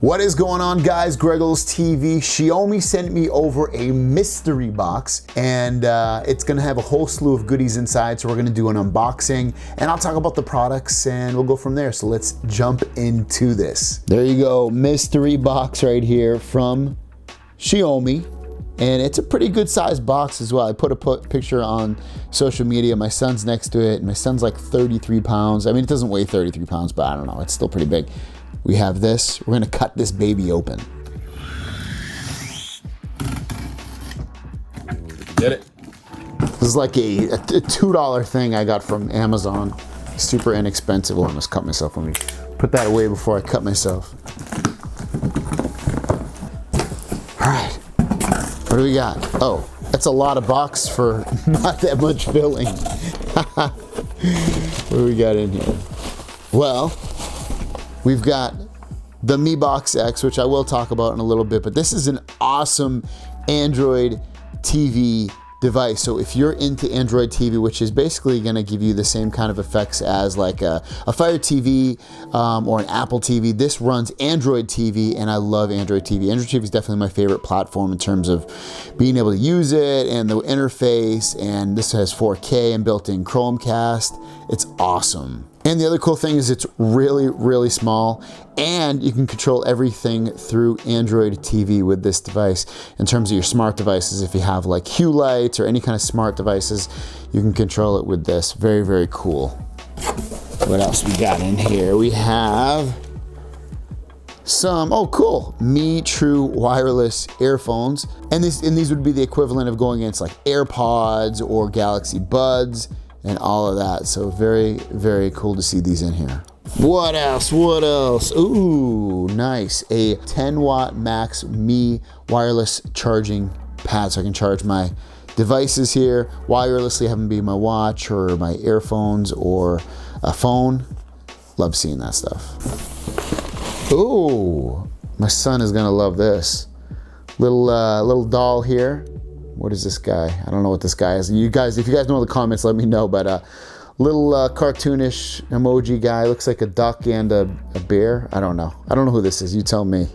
What is going on, guys? Greggles TV. Xiaomi sent me over a mystery box, and it's gonna have a whole slew of goodies inside, so we're gonna do an unboxing, and I'll talk about the products, and we'll go from there. So let's jump into this. There you go, mystery box right here from Xiaomi, and it's a pretty good sized box as well. I put a picture on social media. My son's next to it, and my son's like 33 pounds. I mean, it doesn't weigh 33 pounds, but I don't know, it's still pretty big. We have this. We're gonna cut this baby open. Get it? This is like a $2 thing I got from Amazon. Super inexpensive. Oh, I almost cut myself. Let me put that away before I cut myself. All right, what do we got? Oh, that's a lot of box for not that much filling. What do we got in here? Well, we've got the MiBox X, which I will talk about in a little bit, but this is an awesome Android TV device. So if you're into Android TV, which is basically gonna give you the same kind of effects as like a Fire TV or an Apple TV, this runs Android TV, and I love Android TV. Android TV is definitely my favorite platform in terms of being able to use it and the interface, and this has 4K and built-in Chromecast. It's awesome. And the other cool thing is it's really, really small, and you can control everything through Android TV with this device. In terms of your smart devices, if you have like Hue lights or any kind of smart devices, you can control it with this. Very, very cool. What else we got in here? We have some, oh cool, Mi True wireless earphones. And these would be the equivalent of going against like AirPods or Galaxy Buds and all of that. So very, very cool to see these in here. What else? What else? Ooh, nice. A 10-watt max Mi wireless charging pad, so I can charge my devices here wirelessly, have them be my watch or my earphones or a phone. Love seeing that stuff. Ooh, my son is gonna love this. Little doll here. What is this guy? I don't know what this guy is. You guys, if you guys know in the comments, let me know. But little cartoonish emoji guy. Looks like a duck and a bear. I don't know. I don't know who this is. You tell me.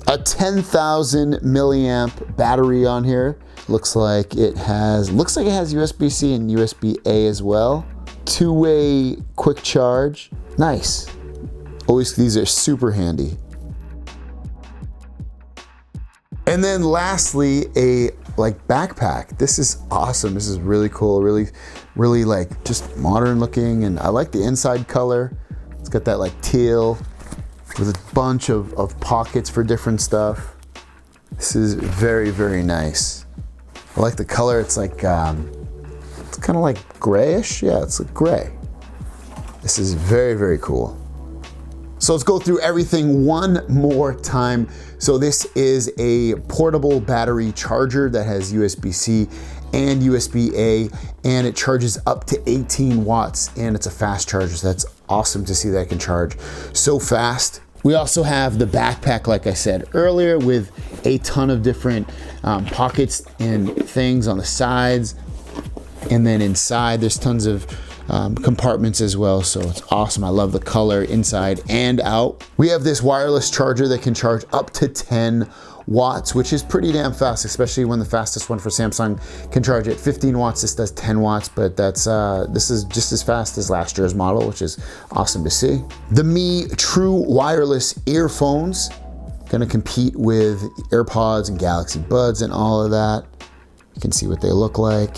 A 10,000 milliamp battery on here. Looks like it has USB-C and USB-A as well. Two-way quick charge. Nice. Always, these are super handy. And then lastly, a like backpack. This is awesome. This is really cool. Really like just modern looking, and I like the inside color. It's got that like teal with a bunch of pockets for different stuff. This is very, very nice. I like the color. It's like, it's kind of like grayish. Yeah, it's like gray. This is very, very cool. So let's go through everything one more time. So this is a portable battery charger that has USB-C and USB-A, and it charges up to 18 watts, and it's a fast charger. So that's awesome to see that it can charge so fast. We also have the backpack, like I said earlier, with a ton of different pockets and things on the sides. And then inside, there's tons of compartments as well, so it's awesome. I love the color inside and out. We have this wireless charger that can charge up to 10 watts, which is pretty damn fast, especially when the fastest one for Samsung can charge at 15 watts. This does 10 watts, but that's this is just as fast as last year's model, which is awesome to see. The Mi True wireless earphones, gonna compete with AirPods and Galaxy Buds and all of that. You can see what they look like.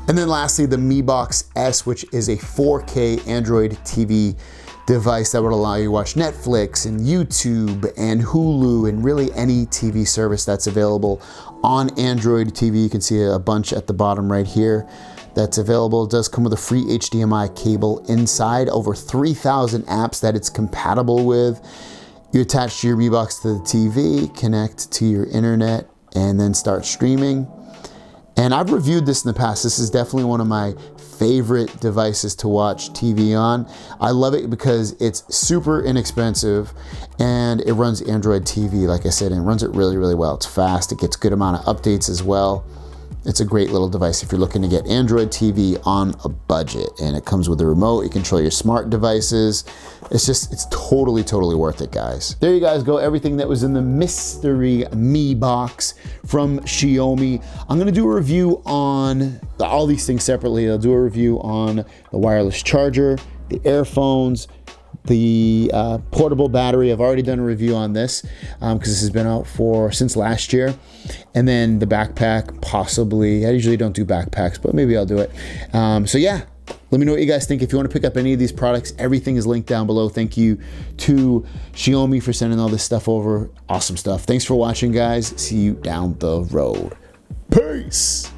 And then lastly, the MiBox S, which is a 4K Android TV device that would allow you to watch Netflix and YouTube and Hulu and really any TV service that's available on Android TV. You can see a bunch at the bottom right here that's available. It does come with a free HDMI cable inside, over 3,000 apps that it's compatible with. You attach your MiBox to the TV, connect to your internet, and then start streaming. And I've reviewed this in the past. This is definitely one of my favorite devices to watch TV on. I love it because it's super inexpensive and it runs Android TV, like I said, and it runs it really, really well. It's fast, it gets a good amount of updates as well. it's a great little device if you're looking to get Android TV on a budget. And it comes with a remote, you control your smart devices. It's totally, totally worth it, guys. There you guys go, everything that was in the Mi-Stery Mi box from Xiaomi. I'm gonna do a review on all these things separately. I'll do a review on the wireless charger, the earphones, the portable battery. I've already done a review on this because this has been out since last year. And then the backpack, possibly. I usually don't do backpacks, but maybe I'll do it. So yeah, let me know what you guys think. If you want to pick up any of these products, everything is linked down below. Thank you to Xiaomi for sending all this stuff over. Awesome stuff. Thanks for watching, guys. See you down the road. Peace.